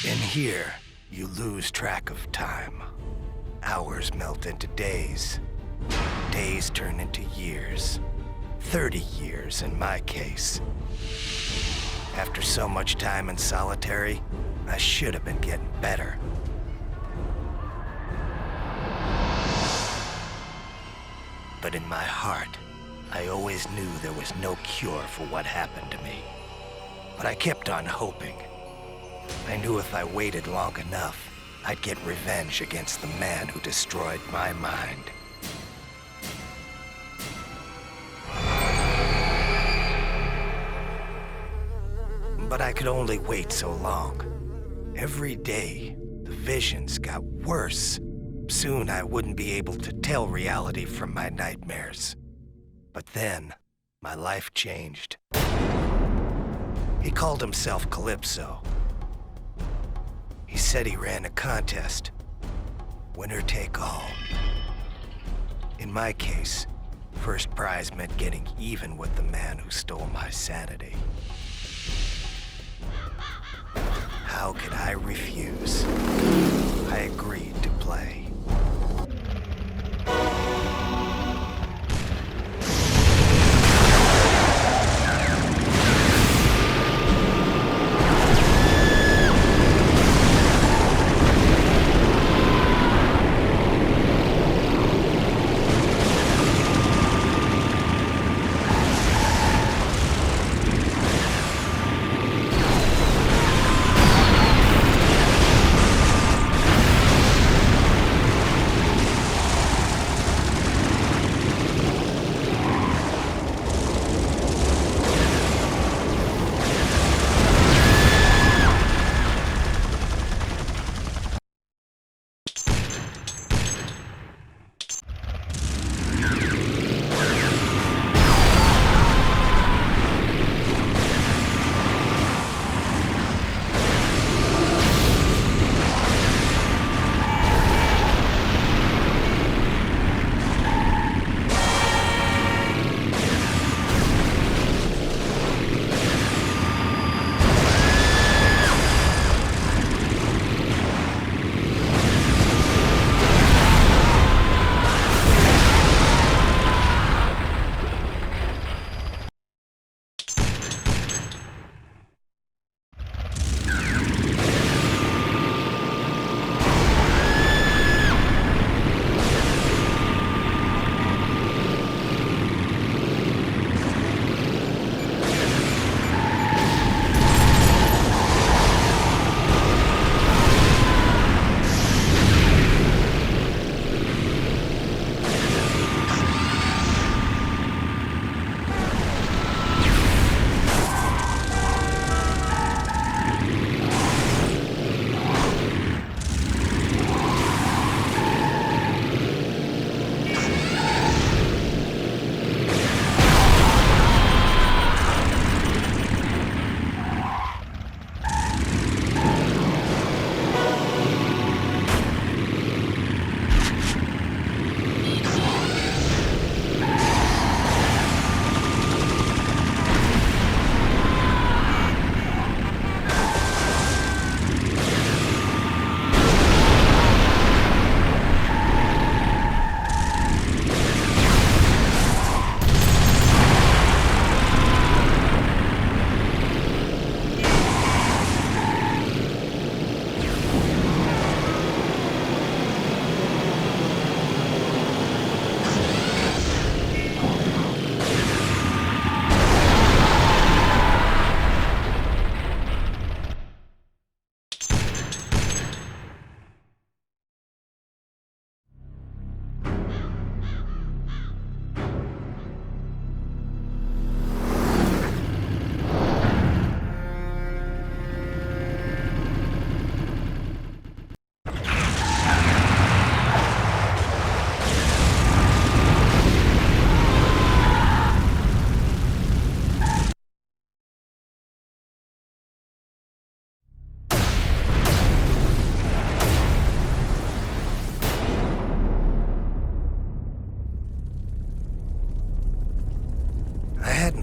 In here, you lose track of time. Hours melt into days. Days turn into years. 30 years in my case. After so much time in solitary, I should have been getting better. But in my heart, I always knew there was no cure for what happened to me. But I kept on hoping. I knew if I waited long enough, I'd get revenge against the man who destroyed my mind. But I could only wait so long. Every day, the visions got worse. Soon I wouldn't be able to tell reality from my nightmares. But then, my life changed. He called himself Calypso. He said he ran a contest. Winner take all. In my case, first prize meant getting even with the man who stole my sanity. How could I refuse? I agreed to play.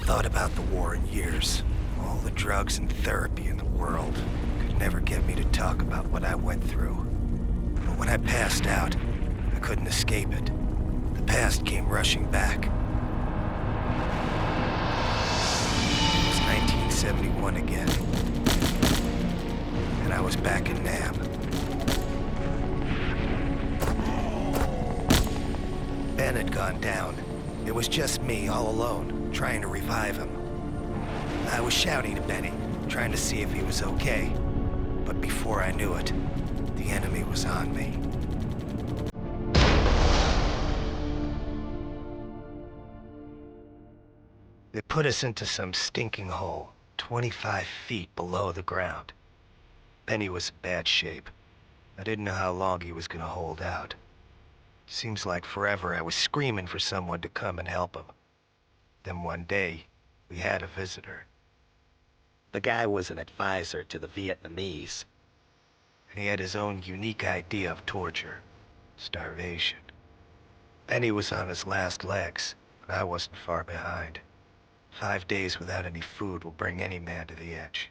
Thought about the war in years. All the drugs and therapy in the world could never get me to talk about what I went through. But when I passed out, I couldn't escape it. The past came rushing back. It was 1971 again. And I was back in Nam. Ben had gone down. It was just me, all alone, trying to revive him. I was shouting to Benny, trying to see if he was okay. But before I knew it, the enemy was on me. They put us into some stinking hole, 25 feet below the ground. Benny was in bad shape. I didn't know how long he was gonna hold out. Seems like forever I was screaming for someone to come and help him. Then one day, we had a visitor. The guy was an advisor to the Vietnamese. And he had his own unique idea of torture. Starvation. Benny was on his last legs, but I wasn't far behind. 5 days without any food will bring any man to the edge.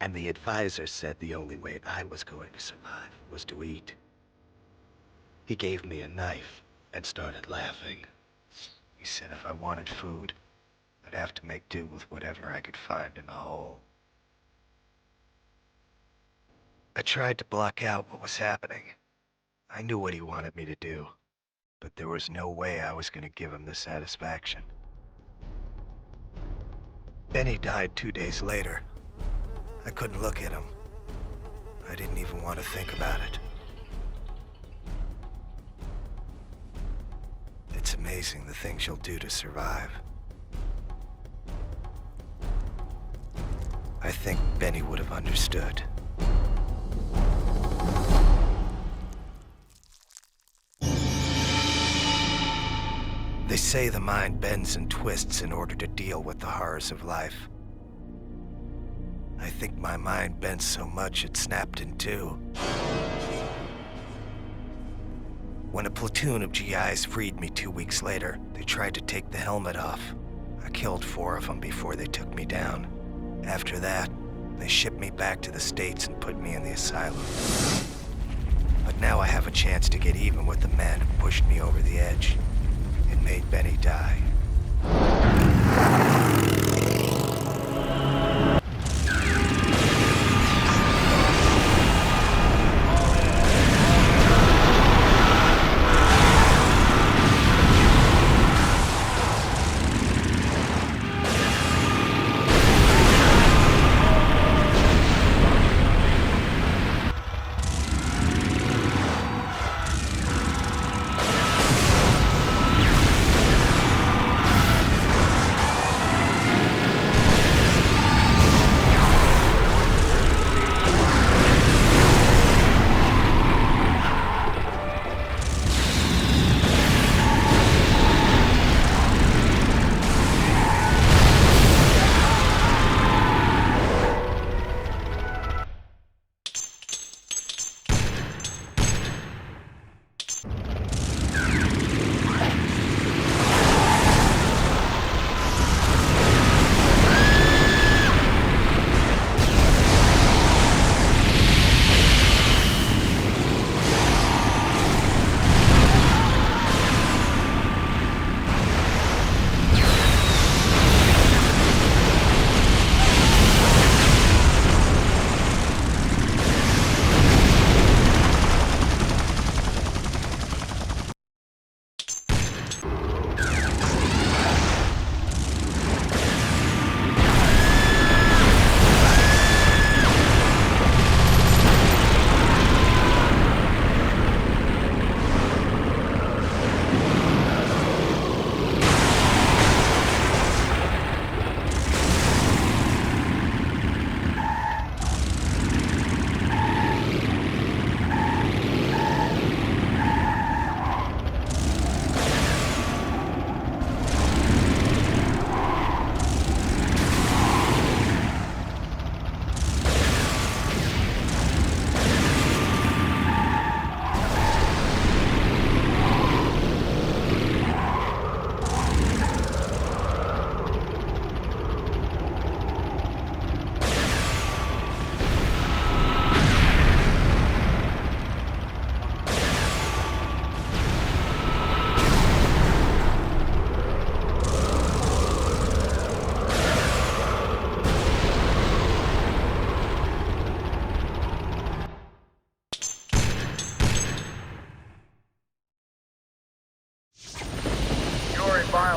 And the advisor said the only way I was going to survive was to eat. He gave me a knife and started laughing. He said if I wanted food, I'd have to make do with whatever I could find in the hole. I tried to block out what was happening. I knew what he wanted me to do, but there was no way I was going to give him the satisfaction. Benny died 2 days later. I couldn't look at him. I didn't even want to think about it. It's amazing the things you'll do to survive. I think Benny would have understood. They say the mind bends and twists in order to deal with the horrors of life. I think my mind bent so much it snapped in two. When a platoon of GIs freed me 2 weeks later, they tried to take the helmet off. I killed 4 of them before they took me down. After that, they shipped me back to the States and put me in the asylum. But now I have a chance to get even with the man who pushed me over the edge and made Benny die.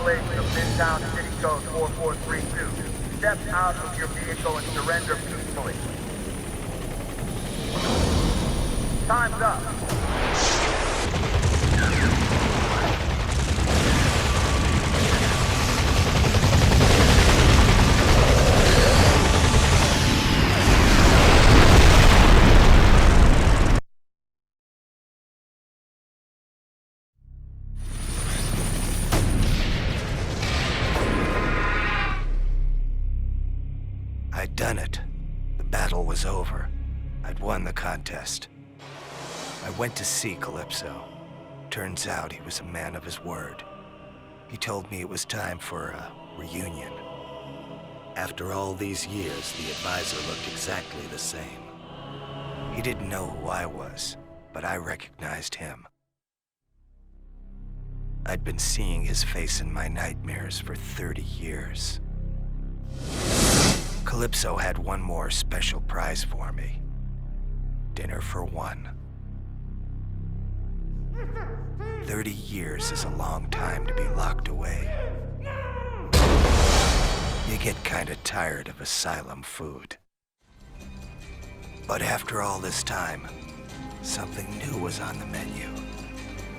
violation of Midtown City Code 4432. Step out of your vehicle and surrender peacefully. Time's up. I'd done it. The battle was over. I'd won the contest. I went to see Calypso. Turns out he was a man of his word. He told me it was time for a reunion. After all these years, the advisor looked exactly the same. He didn't know who I was, but I recognized him. I'd been seeing his face in my nightmares for 30 years. Calypso had one more special prize for me. Dinner for one. 30 years is a long time to be locked away. You get kinda tired of asylum food. But after all this time, something new was on the menu.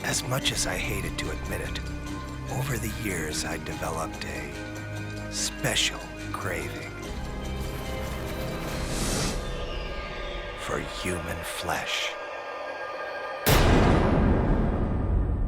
As much as I hated to admit it, over the years I developed a special craving for human flesh.